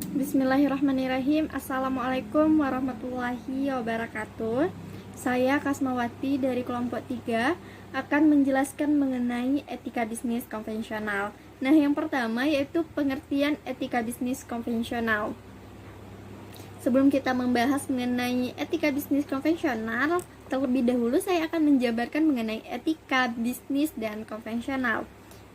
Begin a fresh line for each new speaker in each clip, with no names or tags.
Bismillahirrahmanirrahim. Assalamualaikum warahmatullahi wabarakatuh. Saya Kasmawati dari kelompok 3 akan menjelaskan mengenai etika bisnis konvensional. Nah, yang pertama yaitu pengertian etika bisnis konvensional. Sebelum kita membahas mengenai etika bisnis konvensional, terlebih dahulu saya akan menjabarkan mengenai etika bisnis dan konvensional.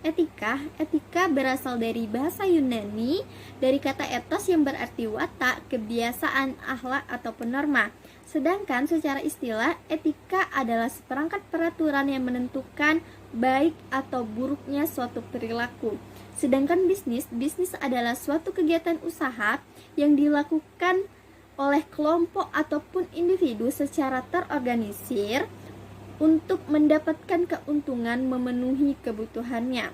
Etika berasal dari bahasa Yunani, dari kata etos yang berarti watak, kebiasaan, akhlak, ataupun norma. Sedangkan secara istilah, etika adalah seperangkat peraturan yang menentukan baik atau buruknya suatu perilaku. Sedangkan bisnis adalah suatu kegiatan usaha yang dilakukan oleh kelompok ataupun individu secara terorganisir untuk mendapatkan keuntungan memenuhi kebutuhannya.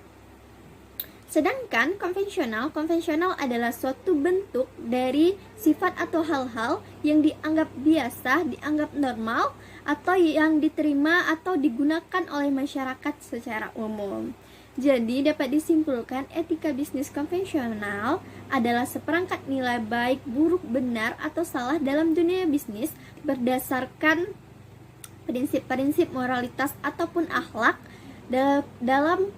Sedangkan konvensional adalah suatu bentuk dari sifat atau hal-hal yang dianggap biasa, dianggap normal, atau yang diterima atau digunakan oleh masyarakat secara umum. Jadi dapat disimpulkan etika bisnis konvensional adalah seperangkat nilai baik, buruk, benar, atau salah dalam dunia bisnis berdasarkan prinsip-prinsip moralitas ataupun akhlak dalam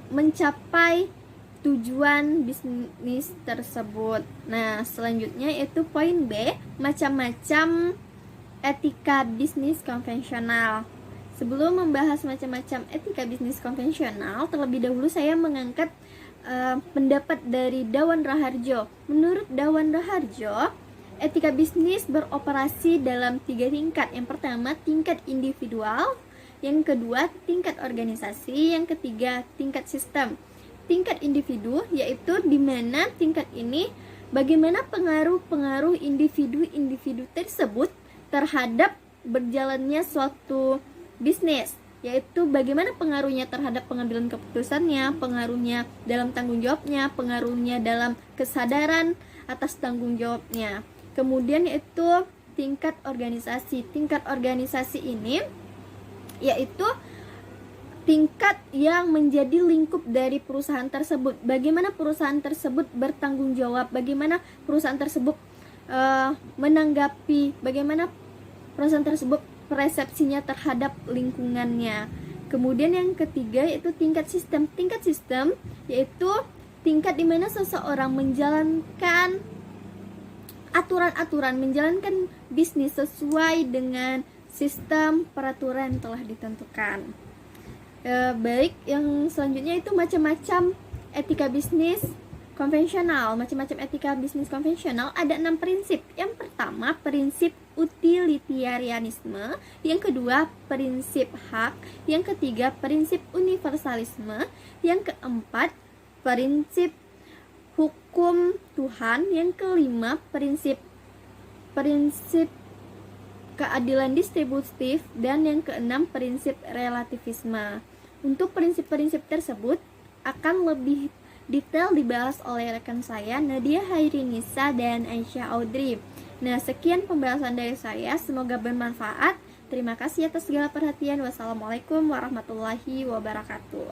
mencapai tujuan bisnis tersebut. Nah, selanjutnya yaitu poin B, macam-macam etika bisnis konvensional. Sebelum membahas macam-macam etika bisnis konvensional, terlebih dahulu saya mengangkat pendapat dari Dawan Raharjo. Menurut Dawan Raharjo, etika bisnis beroperasi dalam 3 tingkat. Yang pertama, tingkat individual. Yang kedua, tingkat organisasi. Yang ketiga, tingkat sistem. Tingkat individu yaitu di mana tingkat ini bagaimana pengaruh individu tersebut terhadap berjalannya suatu bisnis, yaitu bagaimana pengaruhnya terhadap pengambilan keputusannya, pengaruhnya dalam tanggung jawabnya, pengaruhnya dalam kesadaran atas tanggung jawabnya. Kemudian yaitu tingkat organisasi. Tingkat organisasi ini yaitu tingkat yang menjadi lingkup dari perusahaan tersebut. Bagaimana perusahaan tersebut bertanggung jawab, bagaimana perusahaan tersebut menanggapi, bagaimana perusahaan tersebut persepsinya terhadap lingkungannya. Kemudian yang ketiga yaitu tingkat sistem. Tingkat sistem yaitu tingkat di mana seseorang menjalankan aturan-aturan, menjalankan bisnis sesuai dengan sistem peraturan yang telah ditentukan. Baik, yang selanjutnya itu macam-macam etika bisnis konvensional. Macam-macam etika bisnis konvensional ada 6 prinsip. Yang pertama, prinsip utilitarianisme. Yang kedua, prinsip hak. Yang ketiga, prinsip universalisme. Yang keempat, prinsip hukum Tuhan. Yang kelima, prinsip keadilan distributif. Dan yang keenam, prinsip relativisme. Untuk prinsip-prinsip tersebut akan lebih detail dibahas oleh rekan saya Nadia Hairinisa dan Aisyah Audrey. Nah, sekian pembahasan dari saya, semoga bermanfaat. Terima kasih atas segala perhatian. Wassalamualaikum warahmatullahi wabarakatuh.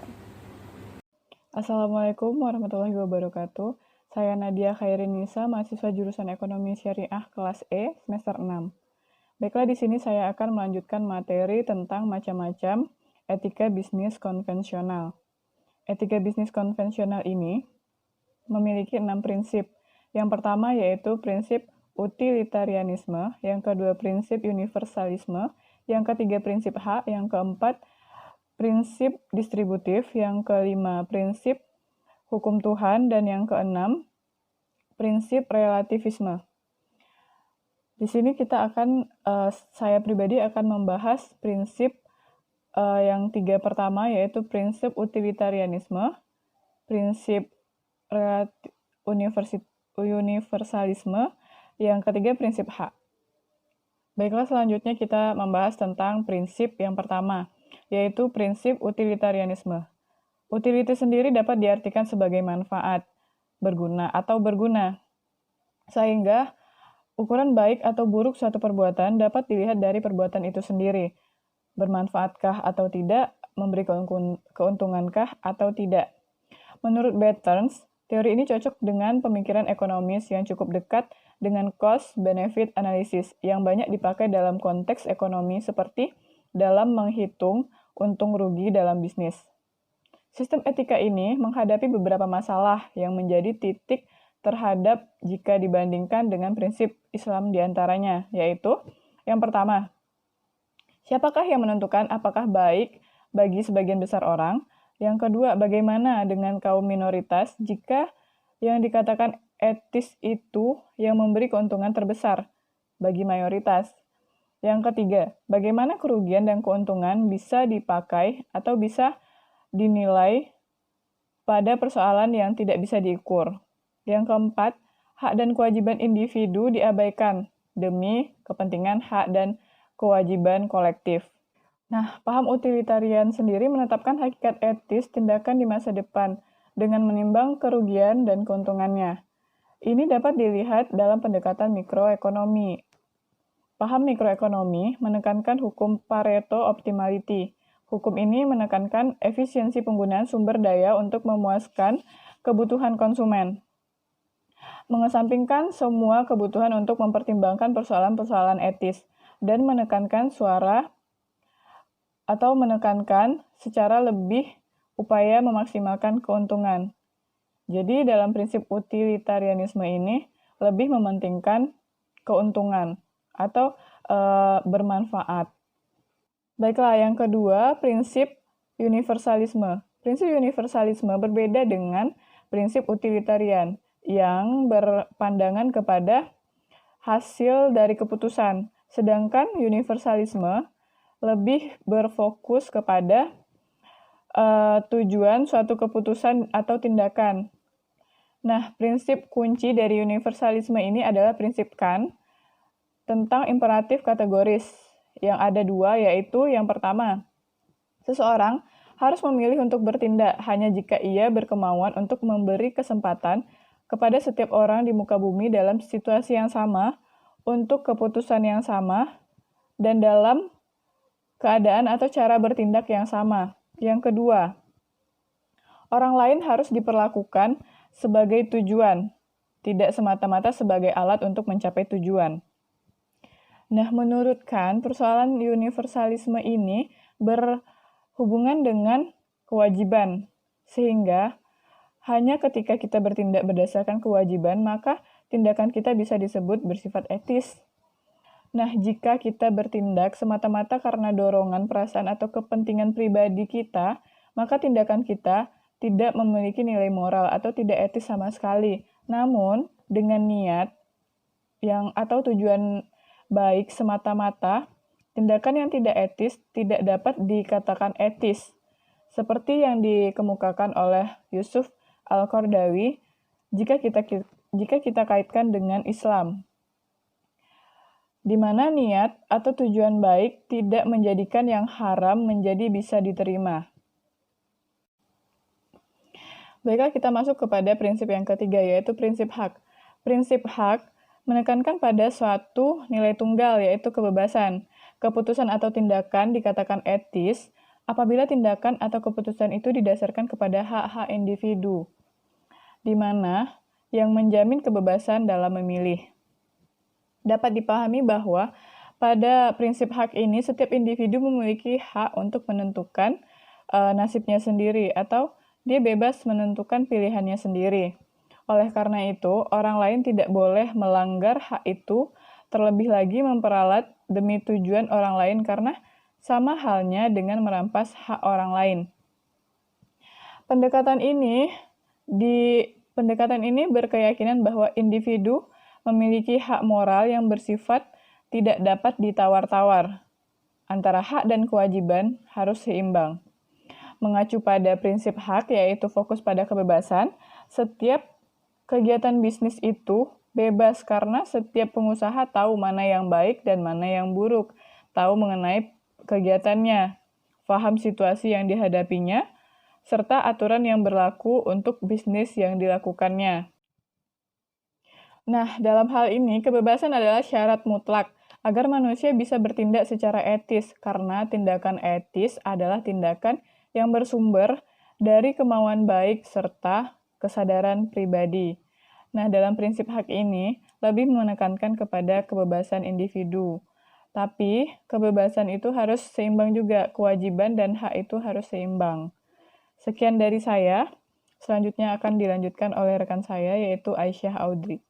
Assalamualaikum warahmatullahi wabarakatuh. Saya Nadia Khairinisa, mahasiswa jurusan Ekonomi Syariah kelas E semester 6. Baiklah, di sini saya akan melanjutkan materi tentang macam-macam etika bisnis konvensional. Etika bisnis konvensional ini memiliki 6 prinsip. Yang pertama yaitu prinsip utilitarianisme, yang kedua prinsip universalisme, yang ketiga prinsip hak, yang keempat prinsip distributif, yang kelima prinsip hukum Tuhan, dan yang keenam prinsip relativisme. Di sini saya pribadi akan membahas prinsip yang 3 pertama, yaitu prinsip utilitarianisme, prinsip universalisme, yang ketiga prinsip hak. Baiklah, selanjutnya kita membahas tentang prinsip yang pertama, yaitu prinsip utilitarianisme. Utility sendiri dapat diartikan sebagai manfaat, berguna, atau berguna. Sehingga ukuran baik atau buruk suatu perbuatan dapat dilihat dari perbuatan itu sendiri. Bermanfaatkah atau tidak, memberi keuntungankah atau tidak. Menurut Bertrand, Teori ini cocok dengan pemikiran ekonomis yang cukup dekat dengan cost-benefit analysis yang banyak dipakai dalam konteks ekonomi seperti dalam menghitung untung rugi dalam bisnis. Sistem etika ini menghadapi beberapa masalah yang menjadi titik terhadap jika dibandingkan dengan prinsip Islam diantaranya, yaitu yang pertama, siapakah yang menentukan apakah baik bagi sebagian besar orang? Yang kedua, bagaimana dengan kaum minoritas jika yang dikatakan etis itu yang memberi keuntungan terbesar bagi mayoritas? Yang ketiga, bagaimana kerugian dan keuntungan bisa dipakai atau bisa dinilai pada persoalan yang tidak bisa diukur? Yang keempat, hak dan kewajiban individu diabaikan demi kepentingan hak dan kewajiban kolektif. Nah, paham utilitarian sendiri menetapkan hakikat etis tindakan di masa depan dengan menimbang kerugian dan keuntungannya. Ini dapat dilihat dalam pendekatan mikroekonomi. Paham mikroekonomi menekankan hukum Pareto Optimality. Hukum ini menekankan efisiensi penggunaan sumber daya untuk memuaskan kebutuhan konsumen. Mengesampingkan semua kebutuhan untuk mempertimbangkan persoalan-persoalan etis dan menekankan secara lebih upaya memaksimalkan keuntungan. Jadi dalam prinsip utilitarianisme ini lebih mementingkan keuntungan atau bermanfaat. Baiklah, yang kedua, prinsip universalisme. Prinsip universalisme berbeda dengan prinsip utilitarian yang berpandangan kepada hasil dari keputusan, sedangkan universalisme lebih berfokus kepada tujuan suatu keputusan atau tindakan. Nah, prinsip kunci dari universalisme ini adalah prinsip Kant tentang imperatif kategoris, yang ada dua, yaitu yang pertama, seseorang harus memilih untuk bertindak hanya jika ia berkemauan untuk memberi kesempatan kepada setiap orang di muka bumi dalam situasi yang sama, untuk keputusan yang sama, dan dalam keadaan atau cara bertindak yang sama. Yang kedua, orang lain harus diperlakukan sebagai tujuan, tidak semata-mata sebagai alat untuk mencapai tujuan. Nah, menurut Kant, persoalan universalisme ini berhubungan dengan kewajiban, sehingga hanya ketika kita bertindak berdasarkan kewajiban, maka tindakan kita bisa disebut bersifat etis. Nah, jika kita bertindak semata-mata karena dorongan, perasaan, atau kepentingan pribadi kita, maka tindakan kita tidak memiliki nilai moral atau tidak etis sama sekali. Namun, dengan niat atau tujuan baik semata-mata, tindakan yang tidak etis tidak dapat dikatakan etis. Seperti yang dikemukakan oleh Yusuf Al-Qaradawi, jika kita kaitkan dengan Islam, di mana niat atau tujuan baik tidak menjadikan yang haram menjadi bisa diterima. Baiklah, kita masuk kepada prinsip yang ketiga, yaitu prinsip hak. Prinsip hak menekankan pada suatu nilai tunggal, yaitu kebebasan. Keputusan atau tindakan dikatakan etis apabila tindakan atau keputusan itu didasarkan kepada hak-hak individu, di mana yang menjamin kebebasan dalam memilih. Dapat dipahami bahwa pada prinsip hak ini, setiap individu memiliki hak untuk menentukan nasibnya sendiri, atau dia bebas menentukan pilihannya sendiri. Oleh karena itu, orang lain tidak boleh melanggar hak itu, terlebih lagi memperalat demi tujuan orang lain, karena sama halnya dengan merampas hak orang lain. Pendekatan ini berkeyakinan bahwa individu memiliki hak moral yang bersifat tidak dapat ditawar-tawar. Antara hak dan kewajiban harus seimbang. Mengacu pada prinsip hak, yaitu fokus pada kebebasan, setiap kegiatan bisnis itu bebas karena setiap pengusaha tahu mana yang baik dan mana yang buruk, tahu mengenai kegiatannya, paham situasi yang dihadapinya, serta aturan yang berlaku untuk bisnis yang dilakukannya. Nah, dalam hal ini, kebebasan adalah syarat mutlak agar manusia bisa bertindak secara etis, karena tindakan etis adalah tindakan yang bersumber dari kemauan baik serta kesadaran pribadi. Nah, dalam prinsip hak ini, lebih menekankan kepada kebebasan individu. Tapi, kebebasan itu harus seimbang juga, kewajiban dan hak itu harus seimbang. Sekian dari saya, selanjutnya akan dilanjutkan oleh rekan saya, yaitu Aisyah Audrey.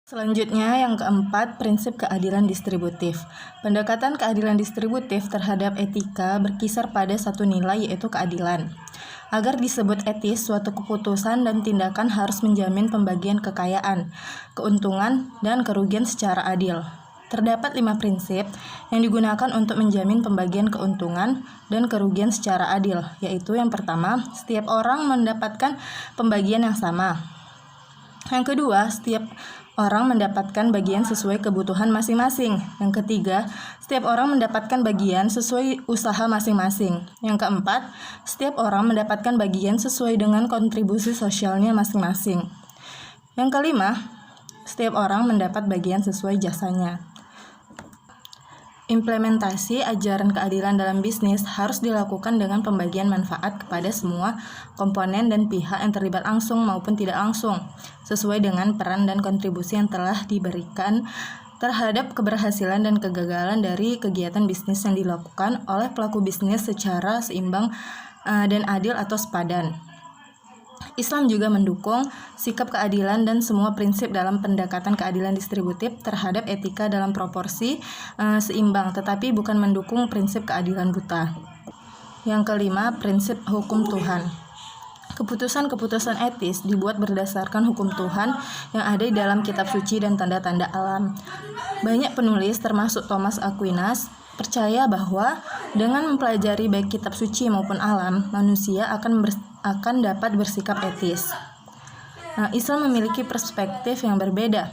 Selanjutnya, yang keempat, prinsip keadilan distributif. Pendekatan keadilan distributif terhadap etika berkisar pada satu nilai, yaitu keadilan. Agar disebut etis, suatu keputusan dan tindakan harus menjamin pembagian kekayaan, keuntungan, dan kerugian secara adil. Terdapat 5 prinsip yang digunakan untuk menjamin pembagian keuntungan dan kerugian secara adil, yaitu yang pertama, setiap orang mendapatkan pembagian yang sama. Yang kedua, setiap orang mendapatkan bagian sesuai kebutuhan masing-masing. Yang ketiga, setiap orang mendapatkan bagian sesuai usaha masing-masing. Yang keempat, setiap orang mendapatkan bagian sesuai dengan kontribusi sosialnya masing-masing. Yang kelima, setiap orang mendapat bagian sesuai jasanya. Implementasi ajaran keadilan dalam bisnis harus dilakukan dengan pembagian manfaat kepada semua komponen dan pihak yang terlibat langsung maupun tidak langsung, sesuai dengan peran dan kontribusi yang telah diberikan terhadap keberhasilan dan kegagalan dari kegiatan bisnis yang dilakukan oleh pelaku bisnis secara seimbang dan adil atau sepadan. Islam juga mendukung sikap keadilan dan semua prinsip dalam pendekatan keadilan distributif terhadap etika dalam proporsi seimbang, tetapi bukan mendukung prinsip keadilan buta. Yang kelima, prinsip hukum Tuhan. Keputusan-keputusan etis dibuat berdasarkan hukum Tuhan yang ada di dalam kitab suci dan tanda-tanda alam. Banyak penulis, termasuk Thomas Aquinas, percaya bahwa dengan mempelajari baik kitab suci maupun alam, manusia akan dapat bersikap etis. Islam memiliki perspektif yang berbeda,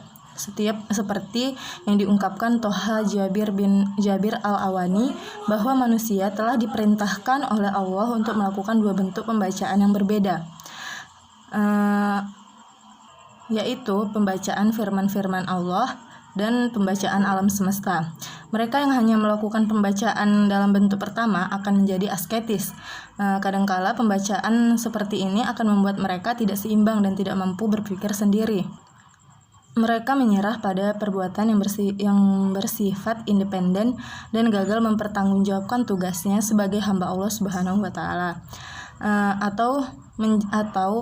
seperti yang diungkapkan Toha Jabir Al-Awani, bahwa manusia telah diperintahkan oleh Allah untuk melakukan 2 bentuk pembacaan yang berbeda, yaitu pembacaan firman-firman Allah dan pembacaan alam semesta. Mereka yang hanya melakukan pembacaan dalam bentuk pertama akan menjadi asketis. Kadangkala pembacaan seperti ini akan membuat mereka tidak seimbang dan tidak mampu berpikir sendiri. Mereka menyerah pada perbuatan yang bersifat independen dan gagal mempertanggungjawabkan tugasnya sebagai hamba Allah Subhanahu wa Ta'ala, atau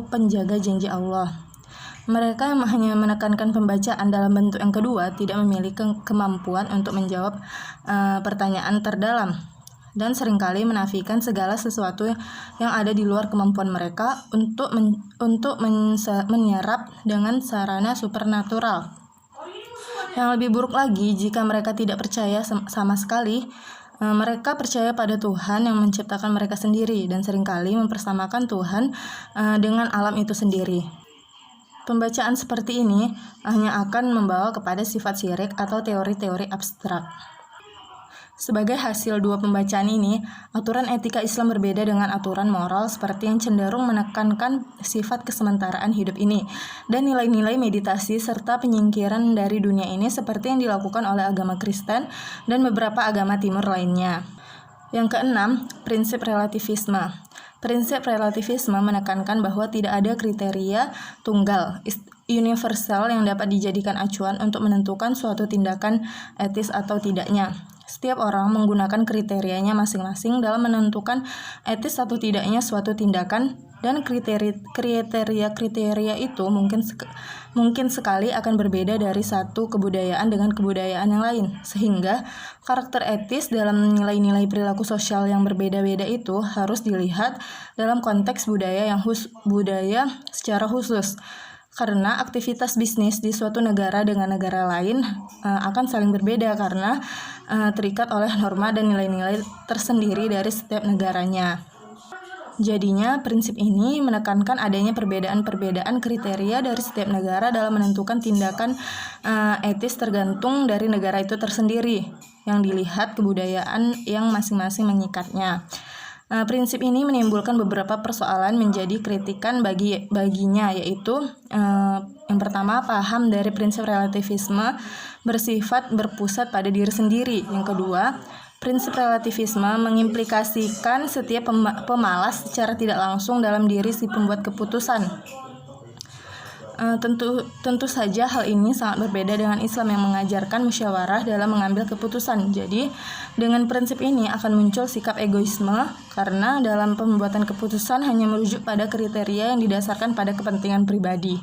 penjaga janji Allah. Mereka yang hanya menekankan pembacaan dalam bentuk yang kedua tidak memiliki kemampuan untuk menjawab pertanyaan terdalam dan seringkali menafikan segala sesuatu yang ada di luar kemampuan mereka untuk menyerap dengan sarana supernatural. Yang lebih buruk lagi, jika mereka tidak percaya sama sekali, mereka percaya pada Tuhan yang menciptakan mereka sendiri dan seringkali mempersamakan Tuhan dengan alam itu sendiri. Pembacaan seperti ini hanya akan membawa kepada sifat syirik atau teori-teori abstrak. Sebagai hasil 2 pembacaan ini, aturan etika Islam berbeda dengan aturan moral seperti yang cenderung menekankan sifat kesementaraan hidup ini dan nilai-nilai meditasi serta penyingkiran dari dunia ini seperti yang dilakukan oleh agama Kristen dan beberapa agama timur lainnya. Yang keenam, prinsip relativisme. Prinsip relativisme menekankan bahwa tidak ada kriteria tunggal, universal yang dapat dijadikan acuan untuk menentukan suatu tindakan etis atau tidaknya. Setiap orang menggunakan kriterianya masing-masing dalam menentukan etis atau tidaknya suatu tindakan, dan kriteria itu mungkin sekali akan berbeda dari satu kebudayaan dengan kebudayaan yang lain, sehingga karakter etis dalam nilai-nilai perilaku sosial yang berbeda-beda itu harus dilihat dalam konteks budaya secara khusus. Karena aktivitas bisnis di suatu negara dengan negara lain akan saling berbeda karena terikat oleh norma dan nilai-nilai tersendiri dari setiap negaranya. Jadinya, prinsip ini menekankan adanya perbedaan-perbedaan kriteria dari setiap negara dalam menentukan tindakan etis tergantung dari negara itu tersendiri, yang dilihat kebudayaan yang masing-masing mengikatnya. Prinsip ini menimbulkan beberapa persoalan menjadi kritikan baginya, yaitu yang pertama, paham dari prinsip relativisme bersifat berpusat pada diri sendiri. Yang kedua, Prinsip relativisme mengimplikasikan setiap pemalas secara tidak langsung dalam diri si pembuat keputusan. Tentu saja hal ini sangat berbeda dengan Islam yang mengajarkan musyawarah dalam mengambil keputusan. Jadi, dengan prinsip ini akan muncul sikap egoisme karena dalam pembuatan keputusan hanya merujuk pada kriteria yang didasarkan pada kepentingan pribadi.